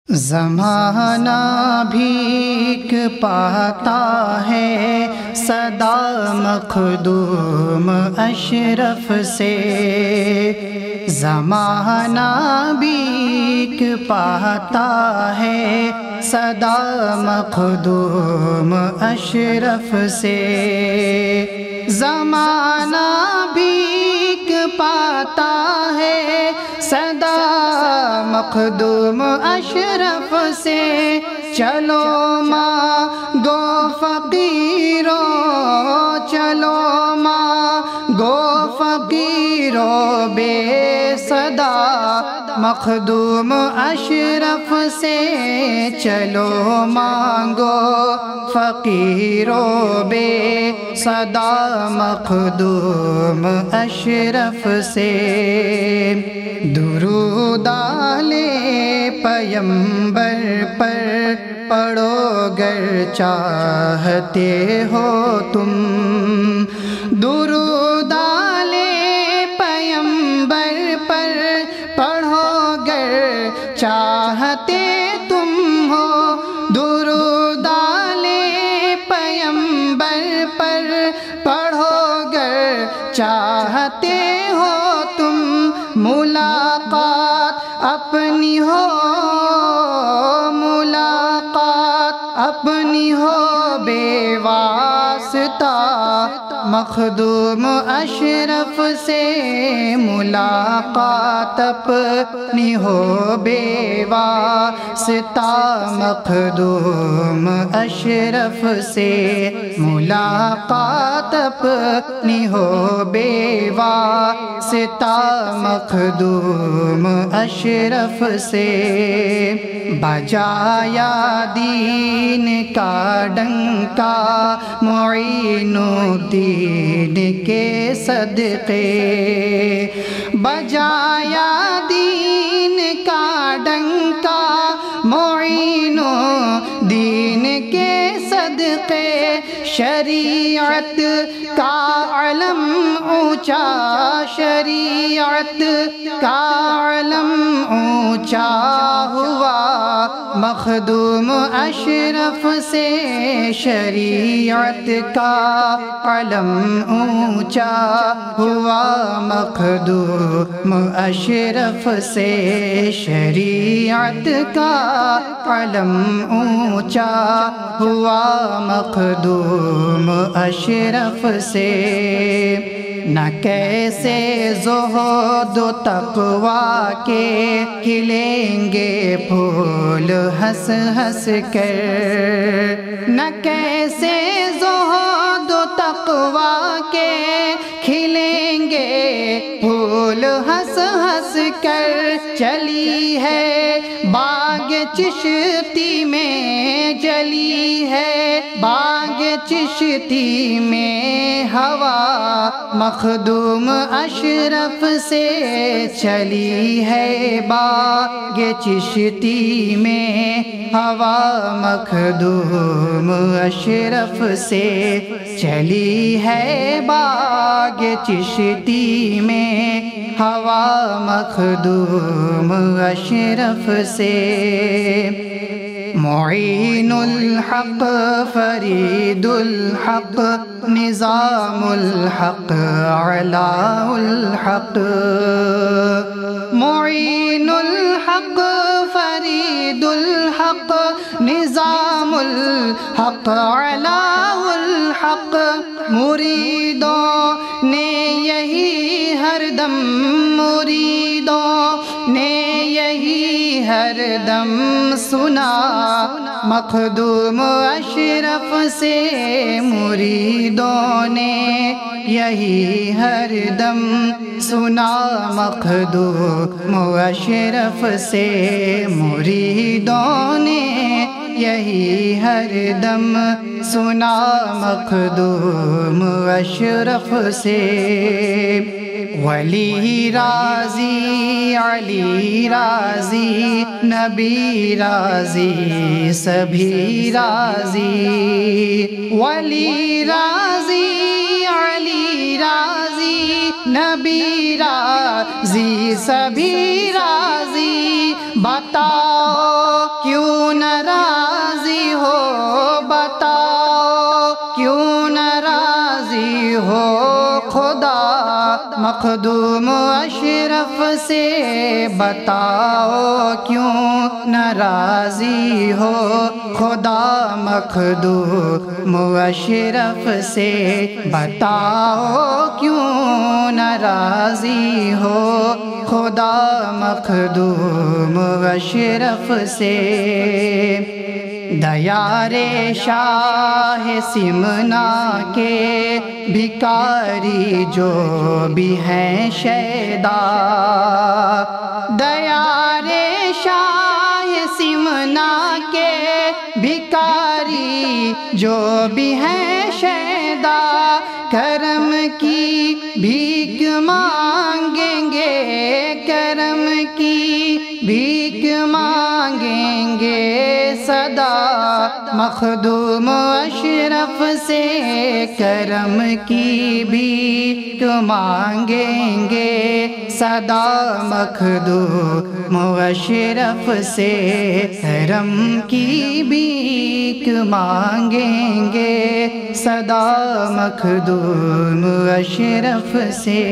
زمانہ بھیک پاتا ہے صدا مخدوم اشرف سے، زمانہ بھیک پاتا ہے صدا مخدوم اشرف سے، زمانہ بھیک پاتا ہے صدا مخدوم اشرف سے، چلو مانگو فقیرو، چلو مانگو فقیرو بے صدا مخدوم اشرف سے، چلو مانگو فقیرو بے صدا مخدوم اشرف سے، درود آلِ پیمبر پر پڑھو گر چاہتے ہو تم، درود آلِ پیمبر پر پڑھو گر چاہتے تم ہو، درود آلِ پیمبر پر پڑھو گر چاہتے ہو تم، ملاقات اپنی ہو، ملاقات اپنی ہو بے واسطہ مخدوم اشرف سے، ملاقات اپنی ہو بے واسطہ مخدوم اشرف سے، ملاقات اپنی ہو بے واسطہ مخدوم اشرف سے، بجایا دین کا ڈنکا معین الدین کے صدقے، بجایا دین کا ڈنکا معین الدین کے صدقے، شریعت کا علم اونچا، شریعت کا علم اونچا ہوا مخدوم اشرف سے، شریعت کا علم اونچا ہوا مخدوم اشرف سے، شریعت کا علم اونچا ہوا مخدوم اشرف سے، نہ کیسے زہد و تقویٰ کے کھلیں گے پھول ہنس ہنس کر، نہ کیسے زہد و تقویٰ کے کھلیں گے پھول ہنس ہنس کر، چلی ہے باغ چشتی میں، جلی ہے باغ چشتی میں ہوا مخدوم اشرف سے، چلی ہے باغ چشتی میں ہوا مخدوم اشرف سے، چلی ہے باغ چشتی میں ہوا مخدوم اشرف سے، معین الحق فرید الحق نظام الحق علاء الحق، معین الحق فرید الحق نظام الحق علاء الحق، مریدوں نے یہی ہر دم، مریدوں نے یہی ہر دم سنا مخدوم اشرف سے، مریدوں نے یہی ہر دم سنا مخدوم اشرف سے، مریدوں نے یہی ہر دم سنا مخدوم اشرف سے، ولی راضی علی راضی نبی راضی سبھی راضی، ولی راضی علی راضی نبی راضی سبھی راضی، بتاؤ کیوں ناراضی ہو بتاؤ کیوں ناراضی ہو خدا مخدوم اشرف سے بتاؤ کیوں ناراضی ہو خدا مخدوم اشرف سے بتاؤ کیوں ناراضی ہو خدا مخدوم اشرف سے دیار شاہ سمنا کے بھکاری جو بھی ہیں شیدا دیار شاہ سمنا کے بھکاری جو بھی ہیں شیدا کرم کی بھیک مانگیں گے کرم کی بھیک مانگیں گے صدا مخدوم اشرف سے کرم کی بھیک مانگیں گے صدا مخدوم اشرف سے کرم کی بھیک مانگیں گے صدا مخدوم اشرف سے